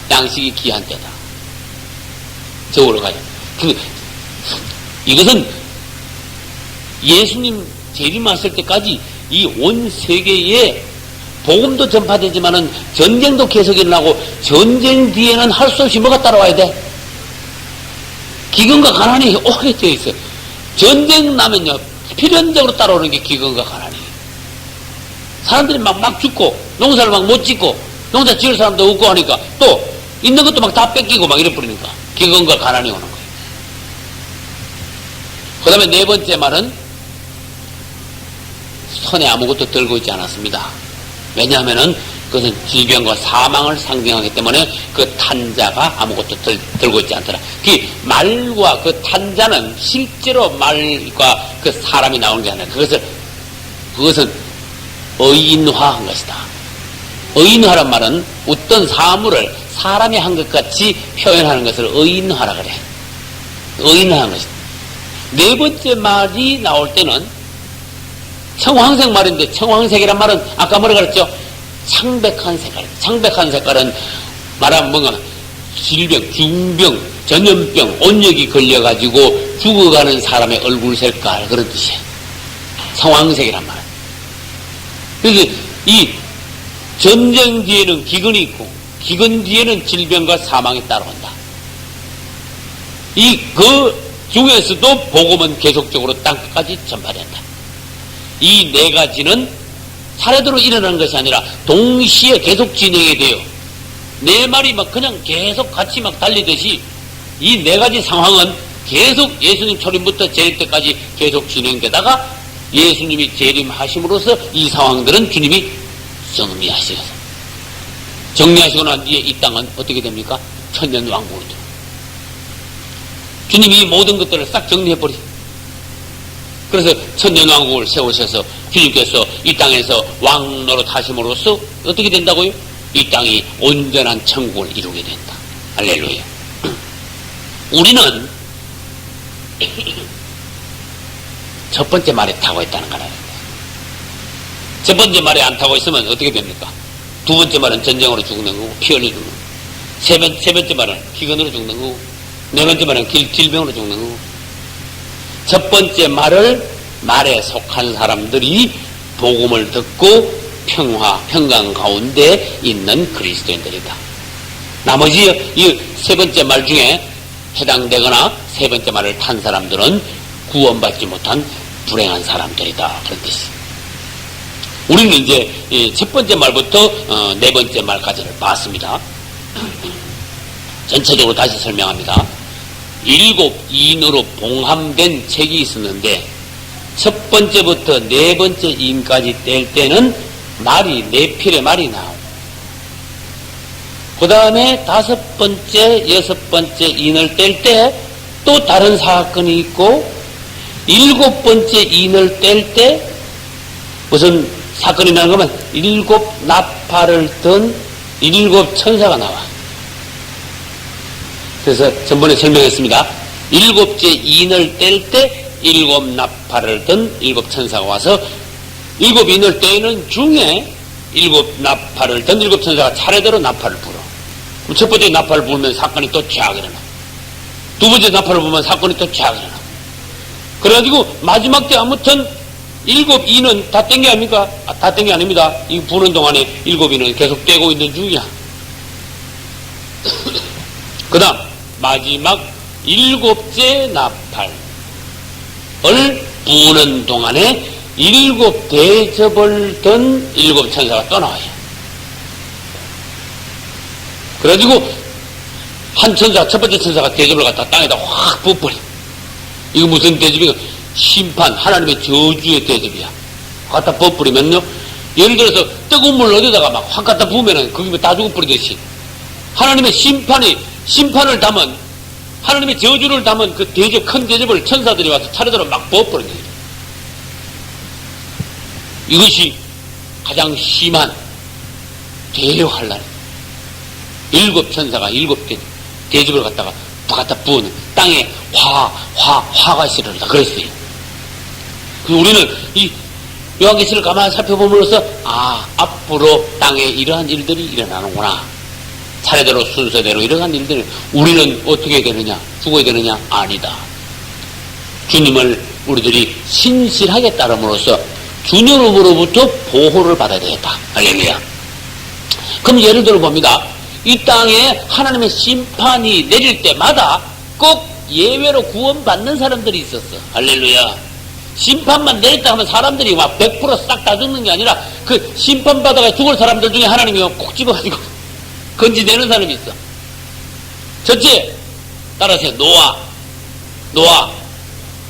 양식이 귀한 때다. 저으로 가요. 이것은 예수님 재림하실 때까지 이 온 세계에 복음도 전파되지만은 전쟁도 계속 일어나고, 전쟁 뒤에는 할 수 없이 뭐가 따라와야 돼? 기근과 가난이 오래 되어 있어요. 전쟁 나면요, 필연적으로 따라오는 게 기근과 가난이에요. 사람들이 막 죽고, 농사를 막 못 짓고, 농사 지을 사람도 없고 하니까, 또, 있는 것도 막 다 뺏기고 막 이래버리니까, 기근과 가난이 오는 거예요. 그 다음에 네 번째 말은, 손에 아무것도 들고 있지 않았습니다. 왜냐하면은, 그것은 질병과 사망을 상징하기 때문에 그 탄자가 아무것도 들고 있지 않더라. 그 말과 그 탄자는 실제로 말과 그 사람이 나오는 게 아니라 그것은 의인화한 것이다. 의인화란 말은 어떤 사물을 사람이 한 것 같이 표현하는 것을 의인화라 그래. 의인화한 것이다. 네 번째 말이 나올 때는 청황색 말인데, 청황색이란 말은 아까 뭐라 그랬죠? 창백한 색깔. 창백한 색깔은 말하면 뭔가 질병, 중병, 전염병, 온역이 걸려가지고 죽어가는 사람의 얼굴 색깔, 그런 뜻이에요. 청황색이란 말. 그래서 이 전쟁 뒤에는 기근이 있고, 기근 뒤에는 질병과 사망이 따라온다. 그 중에서도 복음은 계속적으로 땅끝까지 전파된다. 이 네 가지는 차례대로 일어나는 것이 아니라 동시에 계속 진행이 돼요. 네 마리 막 그냥 계속 같이 막 달리듯이 이 네 가지 상황은 계속 예수님 초림부터 재림 때까지 계속 진행되다가 예수님이 재림하심으로써 이 상황들은 주님이 정리하시고, 정리하시고 난 뒤에 이 땅은 어떻게 됩니까? 천년왕국으로 들어옵니다. 주님이 이 모든 것들을 싹 정리해버리죠. 그래서 천년왕국을 세우셔서 주님께서 이 땅에서 왕 노릇하심으로써 어떻게 된다고요? 이 땅이 온전한 천국을 이루게 된다. 할렐루야. 우리는 첫 번째 말에 타고 있다는 거라. 첫 번째 말에 안 타고 있으면 어떻게 됩니까? 두 번째 말은 전쟁으로 죽는 거고, 피 흘려 죽는 거고, 세 번째 말은 기근으로 죽는 거고, 네 번째 말은 질병으로 죽는 거고. 첫 번째 말에 속한 사람들이 복음을 듣고 평강 가운데 있는 그리스도인들이다. 나머지 이 세 번째 말 중에 해당되거나 세 번째 말을 탄 사람들은 구원받지 못한 불행한 사람들이다. 그런 뜻이. 우리는 이제 첫 번째 말부터 네 번째 말까지를 봤습니다. 전체적으로 다시 설명합니다. 7 인으로 봉함된 책이 있었는데 첫 번째부터 네 번째 인까지 뗄 때는 말이 네 필의 말이 나오고, 그 다음에 5번째, 6번째 인을 뗄 때 또 다른 사건이 있고, 7번째 인을 뗄 때 무슨 사건이 나는 거면 7 나팔을 든 7 천사가 나와. 그래서 전번에 설명했습니다. 7째 인을 뗄 때 7 나팔을 든 7 천사가 와서 7 인을 떼는 중에 7 나팔을 든 7 천사가 차례대로 나팔을 불어. 그럼 첫 번째 나팔을 불면 사건이 또 쫙 일어나. 두 번째 나팔을 불면 사건이 또 쫙 일어나. 그래가지고 마지막 때 아무튼 7 인은 다 뗀 게 아닙니까? 다 뗀 게 아닙니다. 이 부는 동안에 7 인은 계속 떼고 있는 중이야. 그 다음 마지막 일곱째 나팔을 부는 동안에 일곱 대접을 든 일곱 천사가 또 나와요. 그래가지고 한 천사, 첫 번째 천사가 대접을 갖다 땅에다 확 부어버려. 이거 무슨 대접이야? 심판, 하나님의 저주의 대접이야. 갖다 부어버리면요, 예를 들어서 뜨거운 물 어디다가 막 확 갖다 부으면은 거기 다 죽어버리듯이 하나님의 심판을 담은, 하나님의 저주를 담은 그 대접, 큰 대접을 천사들이 와서 차례대로 막 부어버리는 거예요. 이것이 가장 심한 대환란. 일곱 천사가 일곱 대접을 갖다가 갖다 부어는 땅에 화가 실어다 그랬어요. 우리는 이 요한계시를 가만히 살펴봄으로써 앞으로 땅에 이러한 일들이 일어나는구나. 차례대로 순서대로 이러한 일들을 우리는 어떻게 되느냐? 죽어야 되느냐? 아니다. 주님을 우리들이 신실하게 따름으로써 주님으로부터 보호를 받아야 되겠다. 할렐루야. 그럼 예를 들어 봅니다. 이 땅에 하나님의 심판이 내릴 때마다 꼭 예외로 구원받는 사람들이 있었어. 할렐루야. 심판만 내렸다 하면 사람들이 막 100% 싹 다 죽는 게 아니라 그 심판받아가 죽을 사람들 중에 하나님이 콕 집어가지고 건지내는 사람이 있어. 첫째, 따라하세요.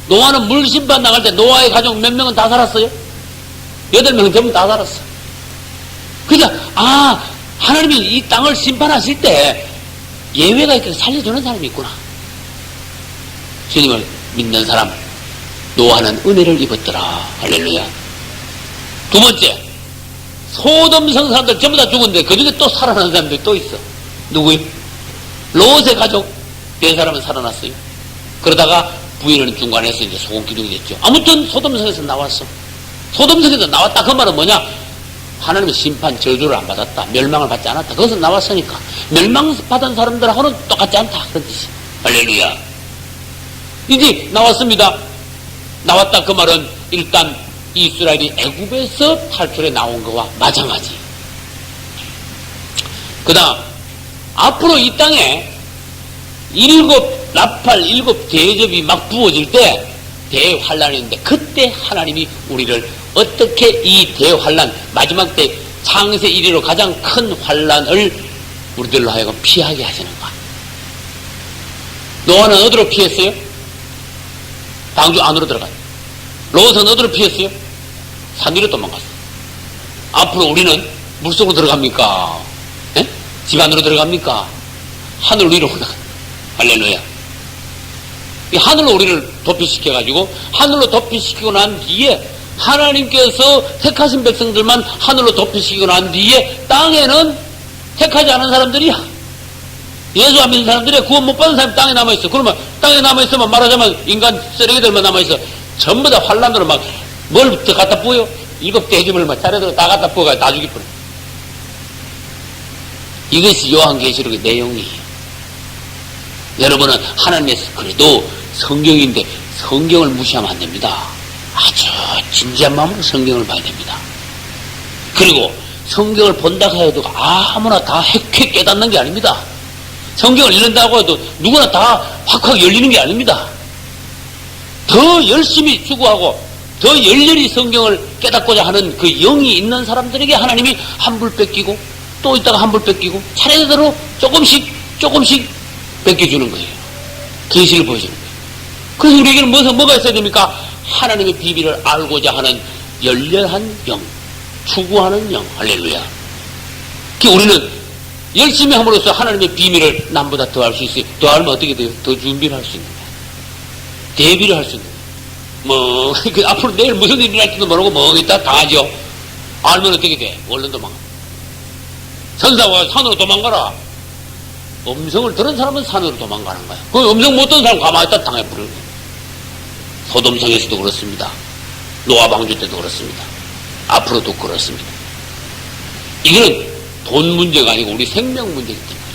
노아는 물 심판 나갈 때 노아의 가족 몇 명은 다 살았어요? 8명은 전부 다 살았어. 그러니까 하나님이 이 땅을 심판하실 때 예외가 있게 살려주는 사람이 있구나. 주님을 믿는 사람, 노아는 은혜를 입었더라. 할렐루야. 두 번째, 소돔성 사람들 전부 다 죽었는데 그 중에 또 살아나는 사람들이 또 있어. 누구요? 롯의 가족 4사람은 살아났어요. 그러다가 부인은 중간에서 이제 소금 기둥이 됐죠. 아무튼 소돔성에서 나왔어. 소돔성에서 나왔다. 그 말은 뭐냐? 하나님의 심판 저주를 안 받았다. 멸망을 받지 않았다. 그것은 나왔으니까 멸망받은 사람들하고는 똑같지 않다. 그런 뜻이. 할렐루야. 이제 나왔습니다. 나왔다. 그 말은 일단 이스라엘이 애굽에서 탈출해 나온 것과 마찬가지. 그 다음 앞으로 이 땅에 나팔 일곱 대접이 막 부어질 때 대환란이 있는데 그때 하나님이 우리를 어떻게 이 대환란, 마지막 때 창세 이래로 가장 큰 환란을 우리들로 하여금 피하게 하시는가? 노아는 어디로 피했어요? 방주 안으로 들어갔어요. 롯은 어디로 피했어요? 산 위로 도망갔어요. 앞으로 우리는 물속으로 들어갑니까? 에? 집 안으로 들어갑니까? 하늘 위로 올라가. 할렐루야. 이 하늘로 우리를 도피시켜가지고 하늘로 도피시키고 난 뒤에 하나님께서 택하신 백성들만 하늘로 도피시키고 난 뒤에 땅에는 택하지 않은 사람들이야. 예수 안 믿는 사람들이 구원 못 받은 사람이 땅에 남아있어. 그러면 땅에 남아있으면 말하자면 인간 쓰레기들만 남아있어. 전부 다 환란으로 막 뭘 갖다 부어요? 7 대접을 막 차례대로 다 갖다 부어가 다 죽이버려. 이것이 요한계시록의 내용이에요. 여러분은 하나님의 그래도 성경인데 성경을 무시하면 안 됩니다. 아주 진지한 마음으로 성경을 봐야 됩니다. 그리고 성경을 본다고 해도 아무나 다 획획 깨닫는 게 아닙니다. 성경을 읽는다고 해도 누구나 다 확확 열리는 게 아닙니다. 더 열심히 추구하고 더 열렬히 성경을 깨닫고자 하는 그 영이 있는 사람들에게 하나님이 한 불 뺏기고 또 있다가 한 불 뺏기고 차례대로 조금씩 뺏겨주는 거예요. 계시를 보여주는 거예요. 그래서 우리에게는 뭐가 있어야 됩니까? 하나님의 비밀을 알고자 하는 열렬한 영, 추구하는 영. 할렐루야. 우리는 열심히 함으로써 하나님의 비밀을 남보다 더 알 수 있어요. 더 알면 어떻게 돼요? 더 준비를 할 수 있는 거예요. 대비를 할 수 있는 거예요. 앞으로 내일 무슨 일이 날지도 모르고 멍했다 당하죠. 알면 어떻게 돼? 얼른 도망가. 천사가 산으로 도망가라. 음성을 들은 사람은 산으로 도망가는 거야. 그 음성 못 듣는 사람 가만히 있다 당해버리는 거야. 소돔성에서도 그렇습니다. 노아 방주 때도 그렇습니다. 앞으로도 그렇습니다. 이거는 돈 문제가 아니고 우리 생명 문제이기 때문에,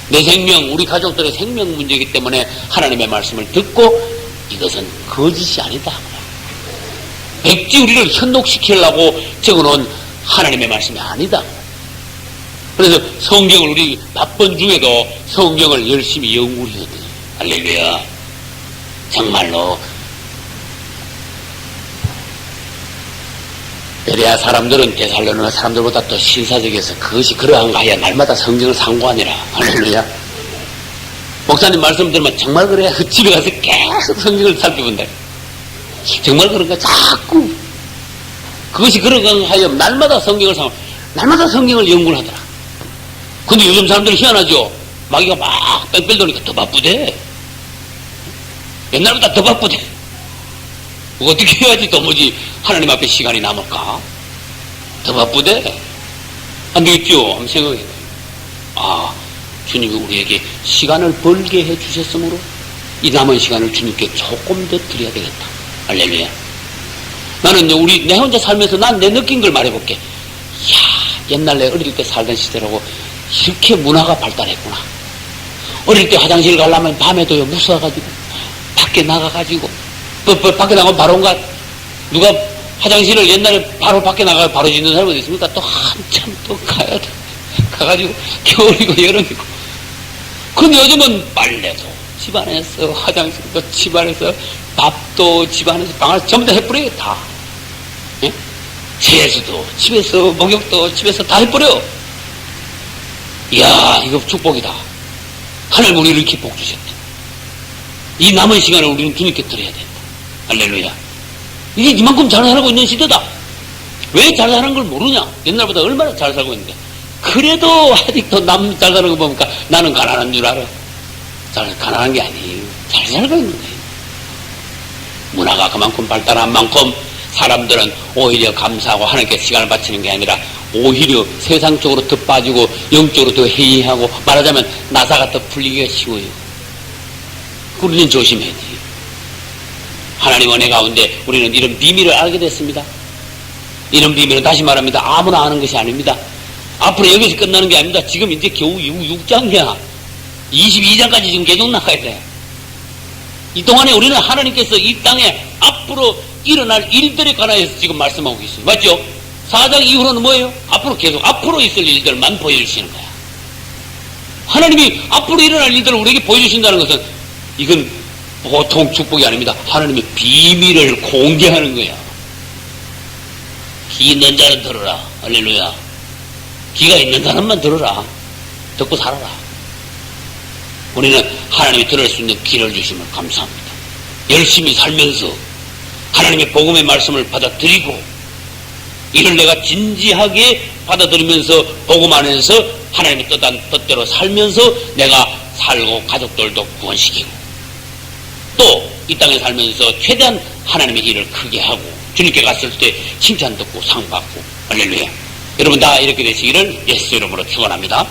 내 생명, 우리 가족들의 생명 문제이기 때문에 하나님의 말씀을 듣고 이것은 거짓이 아니다. 백지 우리를 현혹시키려고 적어놓은 하나님의 말씀이 아니다. 그래서 성경을 우리 바쁜 중에도 성경을 열심히 연구해야 돼요. 할렐루야. 정말로 베레아 사람들은 데살로니가 사람들보다 더 신사적이어서 그것이 그러한가 하여 날마다 성경을 상고하니라. 할렐루야. 목사님 말씀 들으면 정말 그래야 그 집에 가서 계속 성경을 살펴본다. 정말 그런가? 자꾸 그것이 그런가 하여 날마다 성경을 날마다 성경을 연구를 하더라. 근데 요즘 사람들이 희한하죠. 마귀가 막 뺑뺑 도니까 더 바쁘대. 옛날보다 더 바쁘대. 어떻게 해야지 도무지 하나님 앞에 시간이 남을까? 더 바쁘대. 안 되겠죠? 한번 생각해. 주님이 우리에게 시간을 벌게 해 주셨으므로 이 남은 시간을 주님께 조금 더 드려야 되겠다. 할렐루야. 나는 내 혼자 살면서 난 내 느낀 걸 말해볼게. 이야, 옛날에 어릴 때 살던 시절하고 이렇게 문화가 발달했구나. 어릴 때 화장실 가려면 밤에도요 무서워가지고 밖에 나가가지고 밖에 나가면 바로 온가 누가 화장실을 옛날에 바로 밖에 나가서 바로 짓는 사람이 있습니까? 또 한참 또 가야 돼. 가가지고 겨울이고 여름이고. 근데 요즘은 빨래도 집안에서 화장실도 집안에서 밥도 집안에서 방안에서 전부 다 해버려요. 다. 예? 세수도 집에서 목욕도 집에서 다 해버려. 이야, 이거 축복이다. 하나님 우리를 이렇게 복 주셨다. 이 남은 시간을 우리는 주님께 드려야 된다. 할렐루야. 이게 이만큼 잘 살고 있는 시대다. 왜 잘 사는 걸 모르냐? 옛날보다 얼마나 잘 살고 있는데. 그래도 아직도 남 잘 사는 거 보니까 나는 가난한 줄 알아. 잘 가난한 게 아니에요. 잘 살고 있는 거예요. 문화가 그만큼 발달한 만큼 사람들은 오히려 감사하고 하나님께 시간을 바치는 게 아니라 오히려 세상적으로 더 빠지고 영적으로 더 해이하고 말하자면 나사가 더 풀리기가 쉬워요. 우리는 조심해야 돼요. 하나님 은혜 가운데 우리는 이런 비밀을 알게 됐습니다. 이런 비밀은 다시 말합니다. 아무나 아는 것이 아닙니다. 앞으로 여기서 끝나는 게 아닙니다. 지금 이제 겨우 6장이야. 22장까지 지금 계속 나가야 돼. 이 동안에 우리는 하나님께서 이 땅에 앞으로 일어날 일들에 관하여서 지금 말씀하고 있어요. 맞죠? 4장 이후로는 뭐예요? 앞으로 계속 앞으로 있을 일들만 보여주시는 거야. 하나님이 앞으로 일어날 일들을 우리에게 보여주신다는 것은 이건 보통 축복이 아닙니다. 하나님의 비밀을 공개하는 거야. 귀 있는 자는 들어라. 할렐루야. 귀가 있는 사람만 들어라. 듣고 살아라. 우리는 하나님이 들을 수 있는 귀를 주심을 감사합니다. 열심히 살면서 하나님의 복음의 말씀을 받아들이고 이를 내가 진지하게 받아들이면서 복음 안에서 하나님의 뜻대로 살면서 내가 살고 가족들도 구원시키고 또 이 땅에 살면서 최대한 하나님의 일을 크게 하고 주님께 갔을 때 칭찬 듣고 상 받고 할렐루야. 여러분 다 이렇게 되시기를 예수 이름으로 축원합니다.